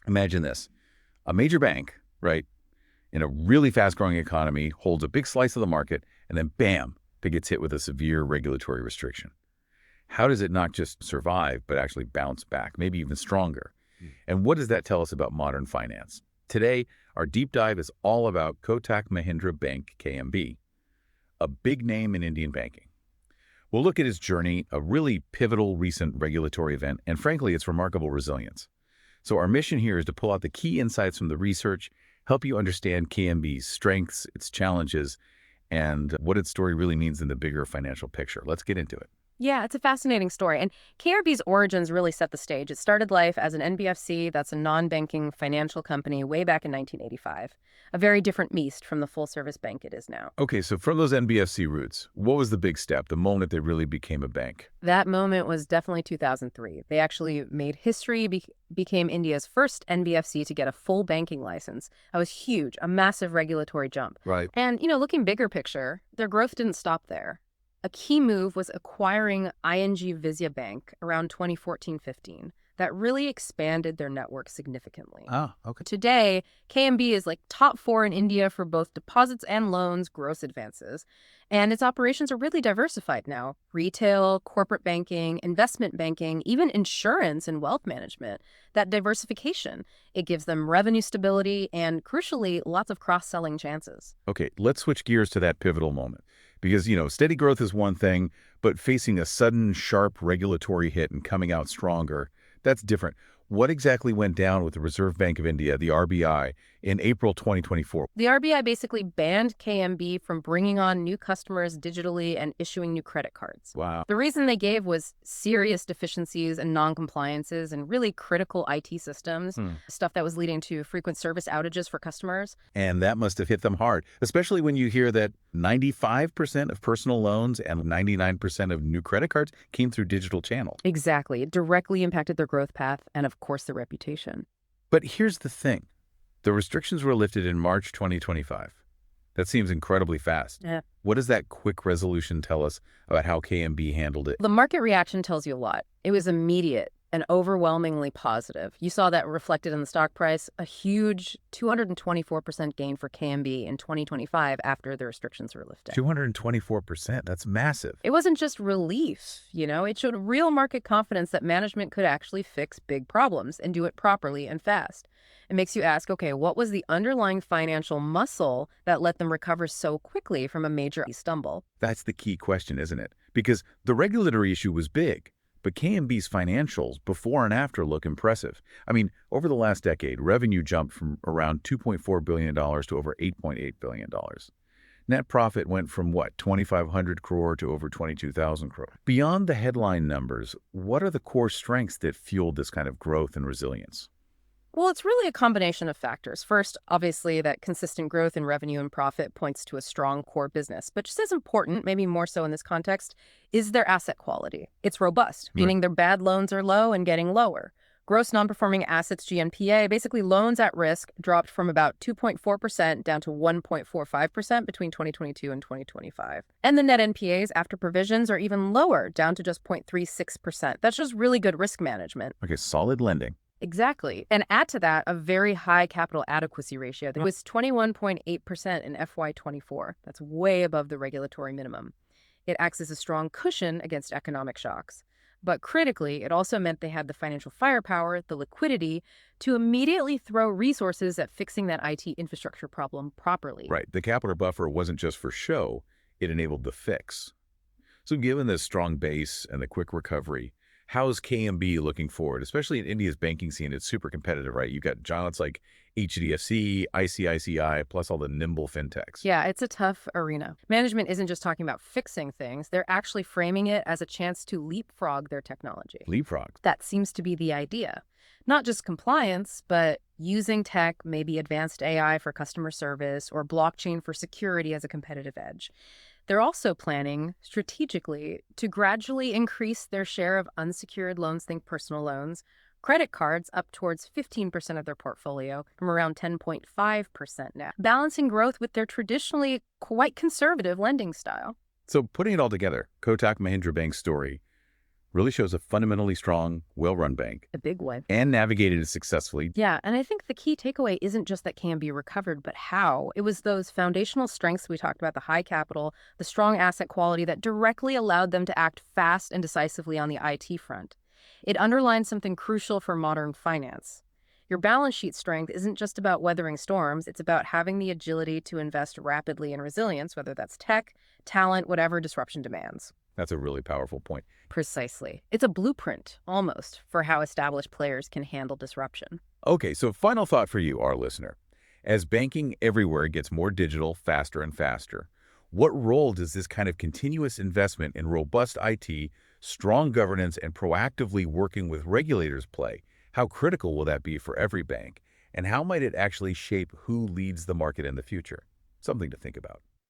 Imagine this. A major bank, right, in a really fast-growing economy holds a big slice of the market, and then bam, it gets hit with a severe regulatory restriction. How does it not just survive, but actually bounce back, maybe even stronger? And what does that tell us about modern finance? Today, our deep dive is all about Kotak Mahindra Bank KMB, a big name in Indian banking. We'll look at its journey, a really pivotal recent regulatory event, and frankly, its remarkable resilience. So our mission here is to pull out the key insights from the research, help you understand KMB's strengths, its challenges, and what its story really means in the bigger financial picture. Let's get into it. Yeah, it's a fascinating story. And KRB's origins really set the stage. It started life as an NBFC, that's a non-banking financial company, way back in 1985. A very different beast from the full-service bank it is now. Okay, so from those NBFC roots, what was the big step, the moment they really became a bank? That moment was definitely 2003. They actually made history, became India's first NBFC to get a full banking license. That was huge, a massive regulatory jump. Right. And, looking bigger picture, their growth didn't stop there. A key move was acquiring ING Visya Bank around 2014-15. That really expanded their network significantly. Ah, okay. Today, KMB is like top 4 in India for both deposits and loans, gross advances. And its operations are really diversified now. Retail, corporate banking, investment banking, even insurance and wealth management. That diversification, it gives them revenue stability and, crucially, lots of cross-selling chances. Okay, let's switch gears to that pivotal moment. Because, steady growth is one thing, but facing a sudden, sharp regulatory hit and coming out stronger, that's different. What exactly went down with the Reserve Bank of India, the RBI, in April 2024? The RBI basically banned KMB from bringing on new customers digitally and issuing new credit cards. Wow. The reason they gave was serious deficiencies and non-compliances and really critical IT systems, stuff that was leading to frequent service outages for customers. And that must have hit them hard, especially when you hear that 95% of personal loans and 99% of new credit cards came through digital channels. Exactly. It directly impacted their growth path and, of course, their reputation. But here's the thing. The restrictions were lifted in March 2025. That seems incredibly fast. Yeah. What does that quick resolution tell us about how KMB handled it? The market reaction tells you a lot. It was immediate and overwhelmingly positive. You saw that reflected in the stock price, a huge 224% gain for KMB in 2025 after the restrictions were lifted. 224%, that's massive. It wasn't just relief, it showed real market confidence that management could actually fix big problems and do it properly and fast. It makes you ask, okay, what was the underlying financial muscle that let them recover so quickly from a major stumble? That's the key question, isn't it? Because the regulatory issue was big, but KMB's financials before and after look impressive. I mean, over the last decade, revenue jumped from around $2.4 billion to over $8.8 billion. Net profit went from, 2,500 crore to over 22,000 crore. Beyond the headline numbers, what are the core strengths that fueled this kind of growth and resilience? Well, it's really a combination of factors. First, obviously, that consistent growth in revenue and profit points to a strong core business. But just as important, maybe more so in this context, is their asset quality. It's robust, meaning their bad loans are low and getting lower. Gross non-performing assets, GNPA, basically loans at risk, dropped from about 2.4% down to 1.45% between 2022 and 2025. And the net NPAs after provisions are even lower, down to just 0.36%. That's just really good risk management. Okay, solid lending. Exactly. And add to that a very high capital adequacy ratio that was 21.8% in FY24. That's way above the regulatory minimum. It acts as a strong cushion against economic shocks. But critically, it also meant they had the financial firepower, the liquidity, to immediately throw resources at fixing that IT infrastructure problem properly. Right. The capital buffer wasn't just for show, it enabled the fix. So given this strong base and the quick recovery, how's KMB looking forward? Especially in India's banking scene, it's super competitive, right? You've got giants like HDFC, ICICI, plus all the nimble fintechs. Yeah, it's a tough arena. Management isn't just talking about fixing things. They're actually framing it as a chance to leapfrog their technology. Leapfrog. That seems to be the idea. Not just compliance, but using tech, maybe advanced AI for customer service or blockchain for security as a competitive edge. They're also planning strategically to gradually increase their share of unsecured loans, think personal loans, credit cards up towards 15% of their portfolio from around 10.5% now, balancing growth with their traditionally quite conservative lending style. So putting it all together, Kotak Mahindra Bank's story Really shows a fundamentally strong, well-run bank A big one. and navigated it successfully. Yeah, and I think the key takeaway isn't just that can be recovered, but how. It was those foundational strengths we talked about, the high capital, the strong asset quality that directly allowed them to act fast and decisively on the IT front. It underlines something crucial for modern finance. Your balance sheet strength isn't just about weathering storms, it's about having the agility to invest rapidly in resilience, whether that's tech, talent, whatever disruption demands. That's a really powerful point. Precisely. It's a blueprint, almost, for how established players can handle disruption. Okay, so final thought for you, our listener. As banking everywhere gets more digital faster and faster, what role does this kind of continuous investment in robust IT, strong governance, and proactively working with regulators play? How critical will that be for every bank? And how might it actually shape who leads the market in the future? Something to think about.